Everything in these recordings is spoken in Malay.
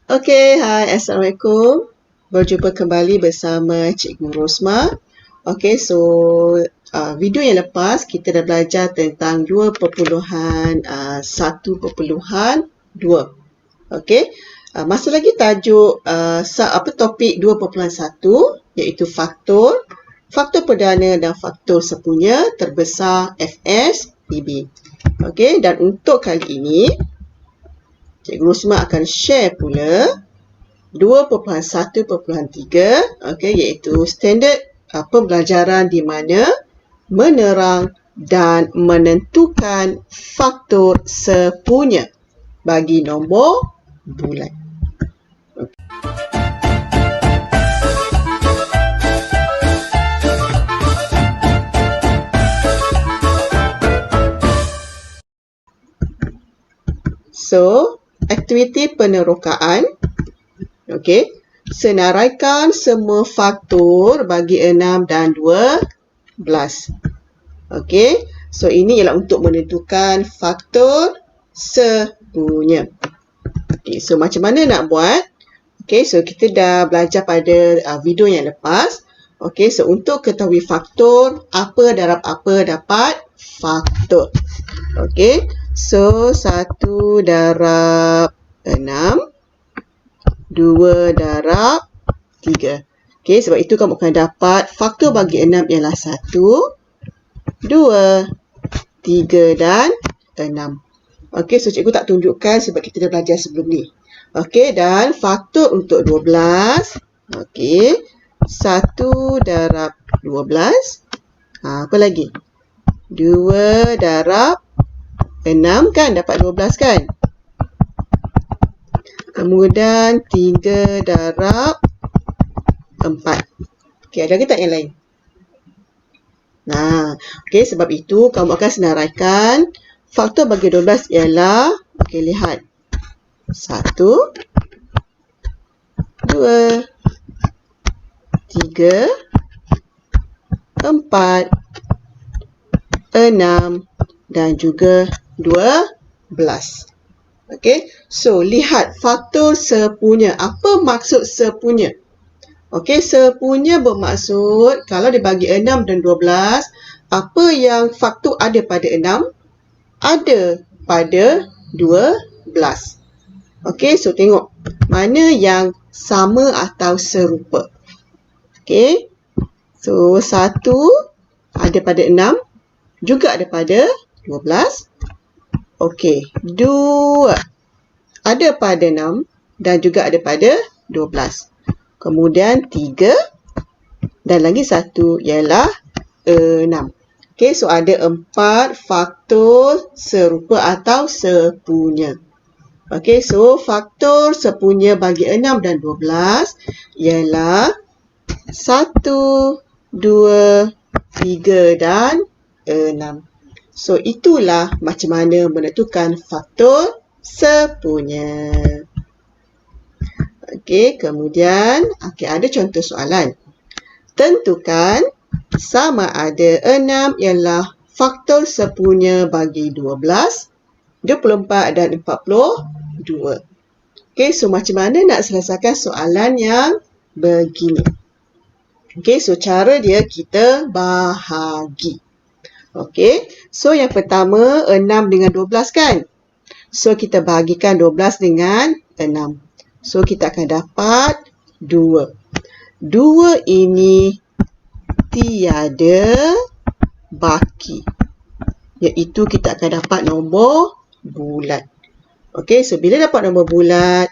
Okey, hai, Assalamualaikum. Berjumpa kembali bersama Cikgu Rosma. Okey, so video yang lepas kita dah belajar tentang 2.1.2. Okey, masih lagi tajuk topik 2.1 iaitu faktor, faktor perdana dan faktor sepunya terbesar Fs PB. Okey, dan untuk kali ini Cikgu Rosma akan share pula 2.1.3, okey, iaitu standard pembelajaran di mana menerang dan menentukan faktor sepunya bagi nombor bulat. So, aktiviti penerokaan. Okey, senaraikan semua faktor bagi 6 dan 12. Okey, so ini ialah untuk menentukan faktor sepunya. Okey, so macam mana nak buat? Okey, so kita dah belajar pada video yang lepas. Okey, so untuk ketahui faktor, apa darab apa dapat faktor. Okey, so 1 darab 6, 2 darab 3. Okey, sebab itu kamu akan dapat faktor bagi 6 ialah 1, 2, 3 dan 6. Okey, so cikgu tak tunjukkan sebab kita dah belajar sebelum ni. Okey, dan faktor untuk 12. Okey, 1 darab 12. Apa lagi? 2 darab 6 kan, dapat 12 kan? Kemudian 3 darab 4. Okey, ada ke tak yang lain? Okey, sebab itu kamu akan senaraikan faktor bagi 12 ialah, okey, lihat. 1, 2, 3, 4, 6 dan juga 12. Okey, so lihat faktor sepunya. Apa maksud sepunya? Okey, sepunya bermaksud kalau dibagi 6 dan 12, apa yang faktor ada pada 6? Ada pada 12. Okey, so tengok mana yang sama atau serupa. Okey, so 1 ada pada 6, juga ada pada 12. Okey, 2 ada pada 6 dan juga ada pada 12. Kemudian 3 dan lagi 1 ialah 6. Okey, so ada 4 faktor serupa atau sepunya. Okey, so faktor sepunya bagi 6 dan 12 ialah 1, 2, 3 dan 6. So, itulah macam mana menentukan faktor sepunya. Okey, kemudian ada contoh soalan. Tentukan sama ada 6 ialah faktor sepunya bagi 12, 24 dan 42. Okey, so macam mana nak selesaikan soalan yang begini? Okey, so cara dia kita bahagi. Okey, so yang pertama 6 dengan 12 kan? So kita bahagikan 12 dengan 6. So kita akan dapat 2. 2 ini tiada baki. Iaitu kita akan dapat nombor bulat. Okey, so bila dapat nombor bulat,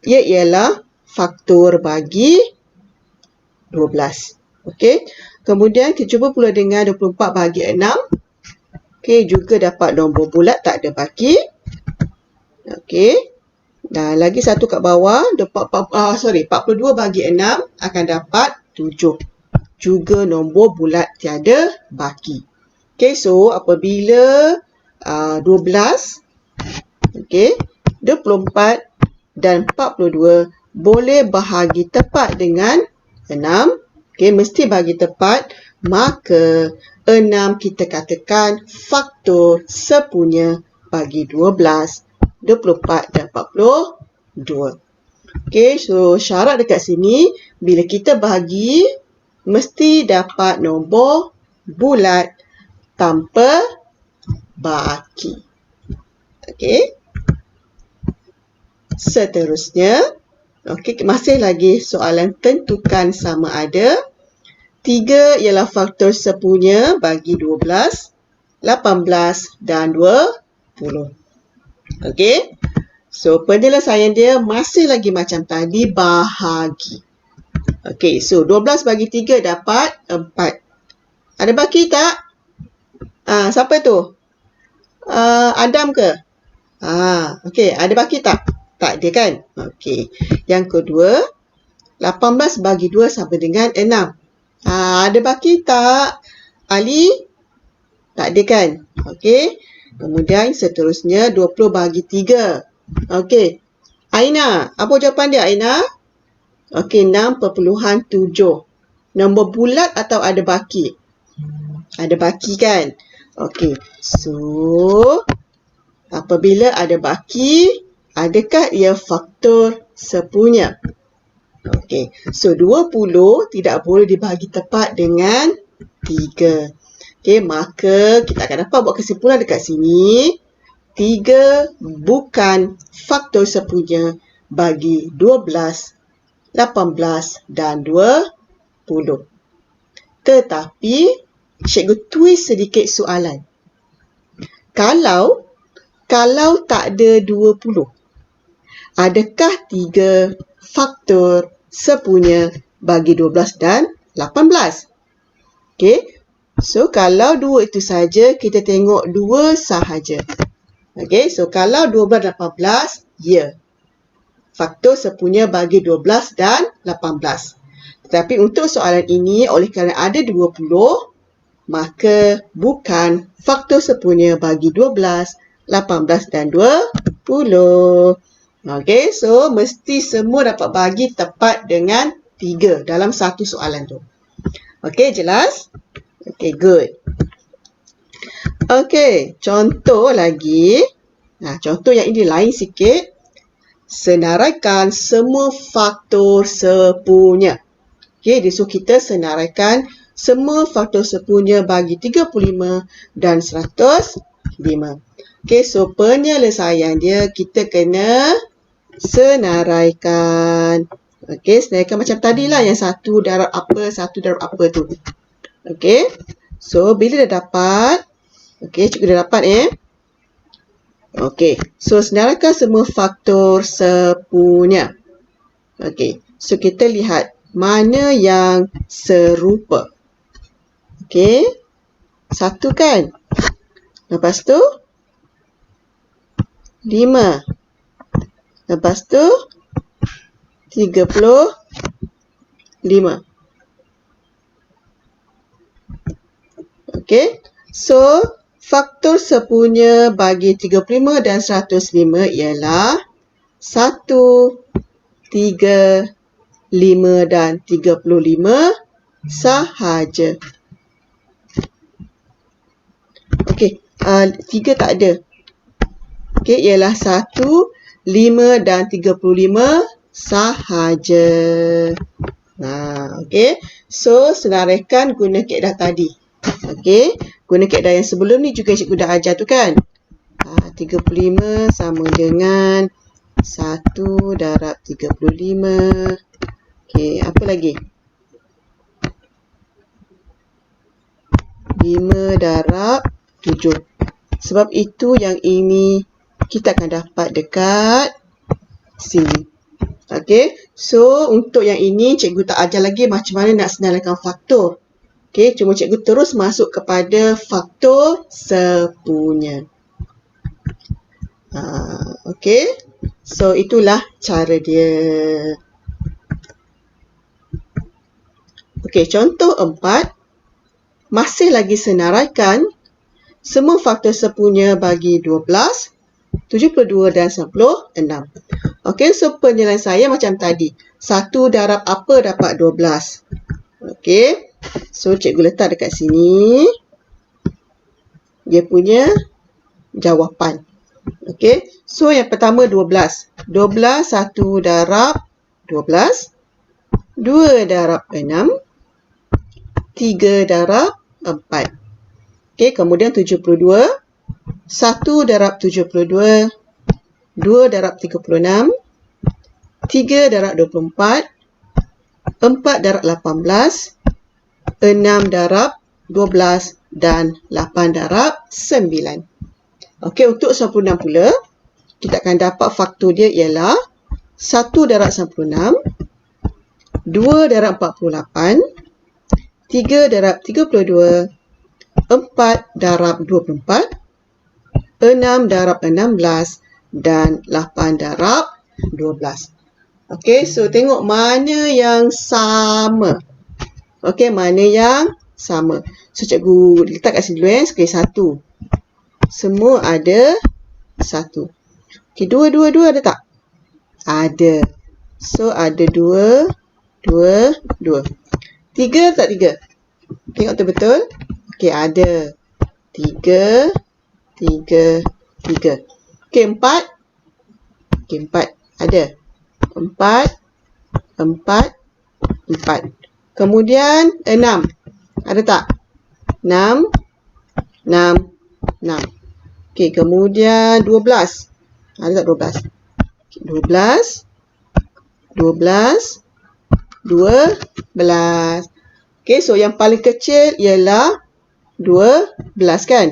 ia ialah faktor bagi 12. Okey, kemudian kita cuba pula dengan 24 bahagi 6. Okey, juga dapat nombor bulat, tak ada baki. Okey, dan lagi satu kat bawah, 42 bahagi 6 akan dapat 7. Juga nombor bulat, tiada baki. Okey, so apabila 12, okey, 24 dan 42 boleh bahagi tepat dengan 6. Okey, mesti bagi tepat, maka 6 kita katakan faktor sepunya bagi 12, 24 dan 42. 2. Okey, so syarat dekat sini, bila kita bahagi, mesti dapat nombor bulat tanpa baki. Okey. Seterusnya, okey, masih lagi soalan tentukan sama ada. 3 ialah faktor sepunya bagi 12, 18 dan 20. Okey. So, penyelesaian dia masih lagi macam tadi, bahagi. Okey, so 12 bagi 3 dapat 4. Ada baki tak? Siapa tu? Adam ke? Okey, ada baki tak? Tak ada kan? Okey. Yang kedua, 18 bagi 2 sama dengan 6. Ada baki tak? Ali? Tak ada kan? Okey. Kemudian seterusnya 20 bagi 3. Okey. Aina, apa jawapan dia Aina? Okey, 6.7. Nombor bulat atau ada baki? Ada baki kan? Okey. So, apabila ada baki, adakah ia faktor sepunya? Okey. So, 20 tidak boleh dibahagi tepat dengan 3. Okey, maka kita akan dapat buat kesimpulan dekat sini. 3 bukan faktor sepunya bagi 12, 18 dan 20. Tetapi, cikgu twist sedikit soalan. Kalau tak ada 20, adakah 3 faktor sepunya bagi 12 dan 18? Okey. So, kalau 2 itu saja, kita tengok 2 sahaja. Okey, so kalau 12 dan 18, ya. Faktor sepunya bagi 12 dan 18. Tetapi untuk soalan ini, oleh kerana ada 20, maka bukan faktor sepunya bagi 12, 18 dan 20. Okey, so mesti semua dapat bagi tepat dengan 3 dalam satu soalan tu. Okey, jelas? Okey, good. Okey, contoh lagi. Contoh yang ini lain sikit. Senaraikan semua faktor sepunya. Okey, dia suruh kita senaraikan semua faktor sepunya bagi 35 dan 105. Okey, so penyelesaian dia kita kena senaraikan. Okey, senaraikan macam tadilah yang 1 darab apa tu. Okey, so bila dah dapat, okey, cikgu dah dapat Okey, so senaraikan semua faktor sepunya. Okey, so kita lihat mana yang serupa. Okey, 1 kan? Lepas tu 5. Lepas tu 35. Okey, so faktor sepunya bagi 35 dan 105 ialah 1, 3, 5 dan 35 sahaja. Okey, 3 tak ada. Okey, ialah 1, 5 dan 35 sahaja. Okey, so senaraikan guna kaedah tadi. Okey, guna kaedah yang sebelum ni juga cikgu dah ajar tu kan. 35 sama dengan 1 darab 35. Okey, apa lagi? 5 darab 7. Sebab itu yang ini kita akan dapat dekat sini. Okey, so untuk yang ini cikgu tak ajar lagi macam mana nak senaraikan faktor. Okey, cuma cikgu terus masuk kepada faktor sepunya. Okey, so itulah cara dia. Okey, contoh 4. Masih lagi senaraikan semua faktor sepunya bagi 12, 72 dan 96. Okey, so penyelesaian macam tadi. 1 darab apa dapat 12. Okey, so cikgu letak dekat sini dia punya jawapan. Okey, so yang pertama 12. 12 1 darab 12. 2 darab 6. 3 darab 4. Okey, kemudian 72. 1 darab 72. 2 darab 36. 3 darab 24. 4 darab 18. 6 darab 12 dan 8 darab 9. Okey, untuk 96 pula, kita akan dapat faktor dia ialah 1 darab 96, 2 darab 48, 3 darab 32, 4 darab 24, 6 darab 16 dan 8 darab 12. Okey, so tengok mana yang sama. Okey, mana yang sama. So, cikgu letak kat sini dulu sekali 1. Semua ada 1. Okey, 2, 2, 2 ada tak? Ada. So, ada 2, 2, 2. 3 tak 3? Tengok tu betul. Okey, ada. 3, 3, 3. Okey, 4. Okey, 4. Ada. 4, 4, 4. Kemudian 6. Ada tak? 6, 6, 6. Okey, kemudian 12. Ada tak 12? Okay, 12, 12, 12. Okey, so yang paling kecil ialah 12 kan?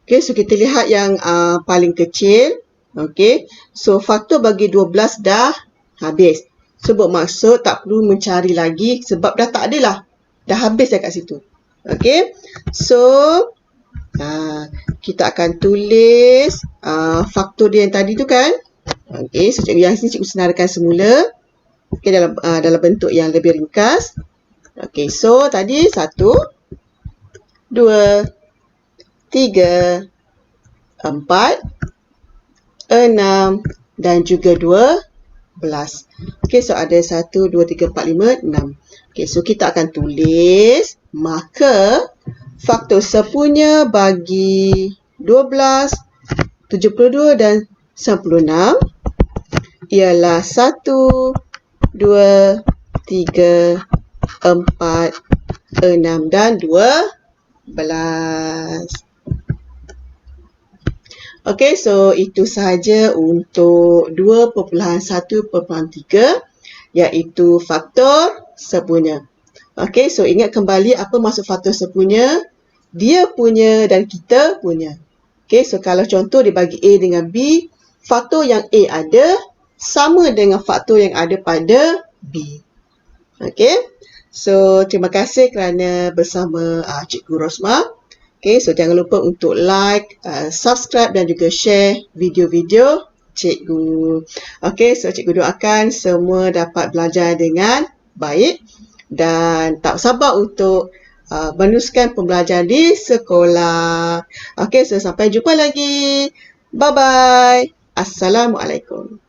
Okey, so kita lihat yang paling kecil. Okey, so faktor bagi 12 dah habis. So bermaksud tak perlu mencari lagi sebab dah tak ada lah. Dah habis dah kat situ. Okey, so kita akan tulis faktor dia yang tadi tu kan. Okey, so yang sini cikgu senaraikan semula. Okey, dalam bentuk yang lebih ringkas. Okey, so tadi 1, 2, 3, 4, 6 dan juga 12. Okey, so ada 1, 2, 3, 4, 5, 6. Okey, so kita akan tulis maka faktor sepunya bagi 12, 72 dan 96 ialah 1, 2, 3, 4, 6 dan 12. Okey, so itu sahaja untuk 2.1.3 iaitu faktor sepunya. Okey, so ingat kembali apa maksud faktor sepunya? Dia punya dan kita punya. Okey, so kalau contoh dibagi A dengan B, faktor yang A ada sama dengan faktor yang ada pada B. Okey, so terima kasih kerana bersama Cikgu Rosma. Okay, so jangan lupa untuk like, subscribe dan juga share video-video cikgu. Okay, so cikgu doakan semua dapat belajar dengan baik dan tak sabar untuk meneruskan pembelajaran di sekolah. Okay, so sampai jumpa lagi. Bye-bye. Assalamualaikum.